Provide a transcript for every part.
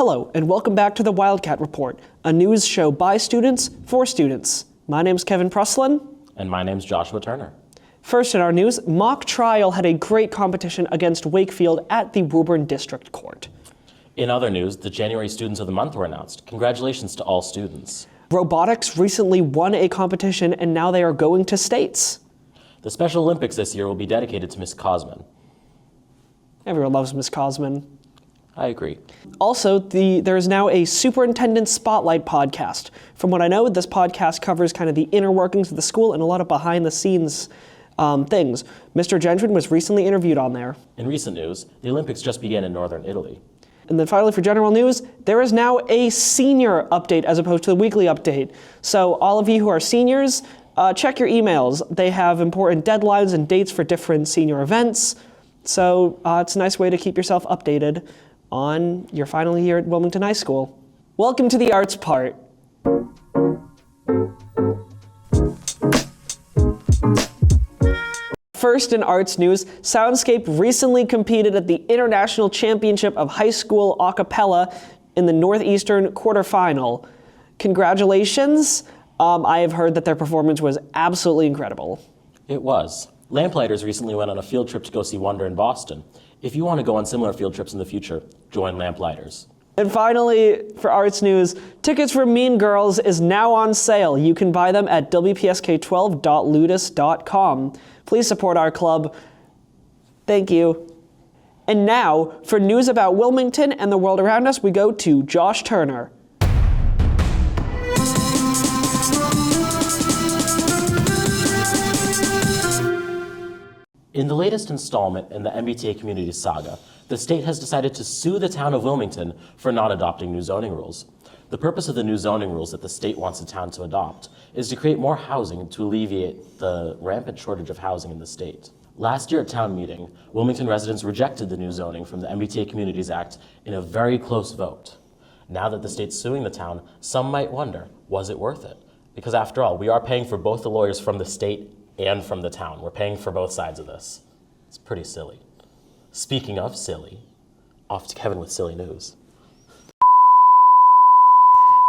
Hello, and welcome back to the Wildcat Report, a news show by students for students. My name's Kevin Pruslin. And my name's Joshua Turner. First in our news, mock trial had a great competition against Wakefield at the Woburn District Court. In other news, the January Students of the Month were announced. Congratulations to all students. Robotics recently won a competition, and now they are going to states. The Special Olympics this year will be dedicated to Miss Cosman. Everyone loves Miss Cosman. I agree. Also, there is now a Superintendent Spotlight podcast. From what I know, this podcast covers kind of the inner workings of the school and a lot of behind-the-scenes things. Mr. Gentry was recently interviewed on there. In recent news, the Olympics just began in northern Italy. And then finally, for general news, there is now a senior update as opposed to the weekly update. So all of you who are seniors, check your emails. They have important deadlines and dates for different senior events. So it's a nice way to keep yourself updated on your final year at Wilmington High School. Welcome to the arts part. First in arts news, Soundscape recently competed at the International Championship of High School A Cappella in the Northeastern quarterfinal. Congratulations. I have heard that their performance was absolutely incredible. It was. Lamplighters recently went on a field trip to go see Wonder in Boston. If you want to go on similar field trips in the future, join Lamplighters. And finally, for arts news, tickets for Mean Girls is now on sale. You can buy them at wpsk12.ludus.com. Please support our club. Thank you. And now, for news about Wilmington and the world around us, we go to Josh Turner. In the latest installment in the MBTA community saga, the state has decided to sue the town of Wilmington for not adopting new zoning rules. The purpose of the new zoning rules that the state wants the town to adopt is to create more housing to alleviate the rampant shortage of housing in the state. Last year at town meeting, Wilmington residents rejected the new zoning from the MBTA Communities Act in a very close vote. Now that the state's suing the town, some might wonder, was it worth it? Because after all, we are paying for both the lawyers from the state and from the town. We're paying for both sides of this. It's pretty silly. Speaking of silly, off to Kevin with silly news.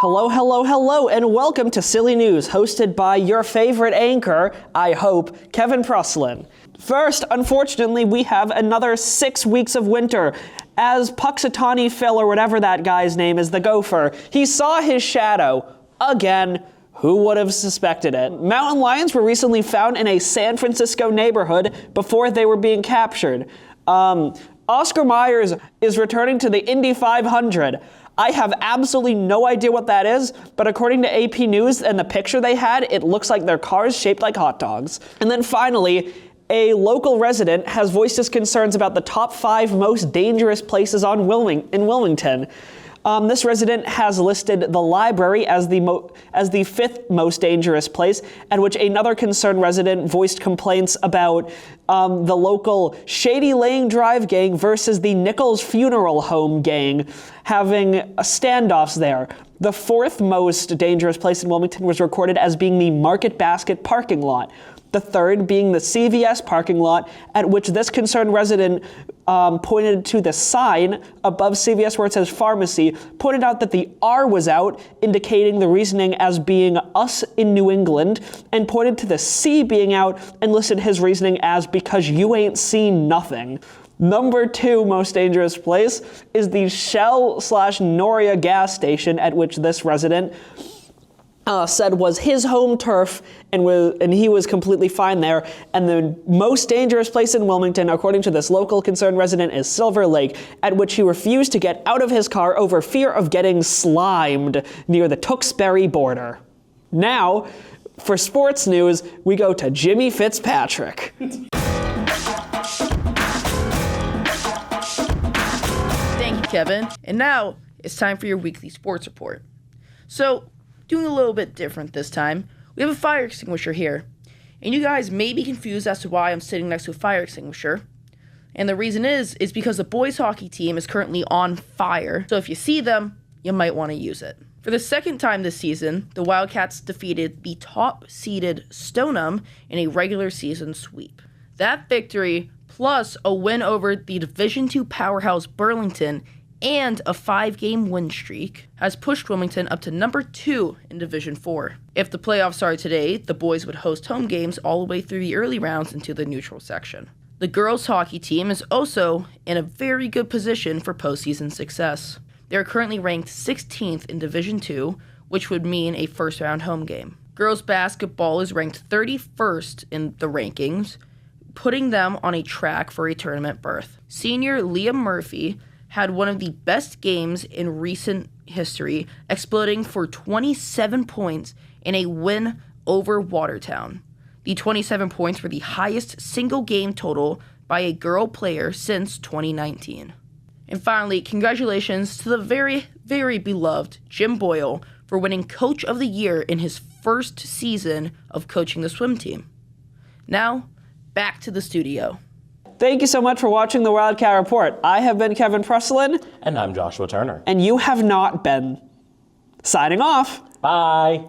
Hello, hello, hello, and welcome to Silly News, hosted by your favorite anchor, I hope, Kevin Pruslin. First, unfortunately, we have another 6 weeks of winter. As Puxatawny Phil, or whatever that guy's name is, the gopher, he saw his shadow again. Who would have suspected it? Mountain lions were recently found in a San Francisco neighborhood before they were being captured. Oscar Myers is returning to the Indy 500. I have absolutely no idea what that is, but according to AP News and the picture they had, it looks like their cars shaped like hot dogs. And then finally, a local resident has voiced his concerns about the top 5 most dangerous places in Wilmington. This resident has listed the library as the 5th most dangerous place, at which another concerned resident voiced complaints about the local Shady Lane Drive gang versus the Nichols Funeral Home gang having standoffs there. The 4th most dangerous place in Wilmington was recorded as being the Market Basket parking lot. The 3rd being the CVS parking lot, at which this concerned resident pointed to the sign above CVS where it says pharmacy, pointed out that the R was out, indicating the reasoning as being us in New England, and pointed to the C being out and listed his reasoning as because you ain't seen nothing. Number 2 most dangerous place is the Shell/Noria gas station, at which this resident said was his home turf, and he was completely fine there. And the most dangerous place in Wilmington, according to this local concerned resident, is Silver Lake, at which he refused to get out of his car over fear of getting slimed near the Tewksbury border. Now, for sports news, we go to Jimmy Fitzpatrick. Thank you, Kevin. And now, it's time for your weekly sports report. So, doing a little bit different this time, we have a fire extinguisher here. And you guys may be confused as to why I'm sitting next to a fire extinguisher. And the reason is because the boys hockey team is currently on fire. So if you see them, you might want to use it. For the second time this season, the Wildcats defeated the top-seeded Stoneham in a regular season sweep. That victory, plus a win over the Division II powerhouse Burlington, and a 5-game win streak has pushed Wilmington up to number 2 in Division 4. If the playoffs started today, the boys would host home games all the way through the early rounds into the neutral section. The girls' hockey team is also in a very good position for postseason success. They are currently ranked 16th in Division 2, which would mean a first-round home game. Girls' basketball is ranked 31st in the rankings, putting them on a track for a tournament berth. Senior Liam Murphy had one of the best games in recent history, exploding for 27 points in a win over Watertown. The 27 points were the highest single game total by a girl player since 2019. And finally, congratulations to the very, very beloved Jim Boyle for winning Coach of the Year in his first season of coaching the swim team. Now, back to the studio. Thank you so much for watching the Wildcat Report. I have been Kevin Presslin. And I'm Joshua Turner. And you have not been. Signing off. Bye.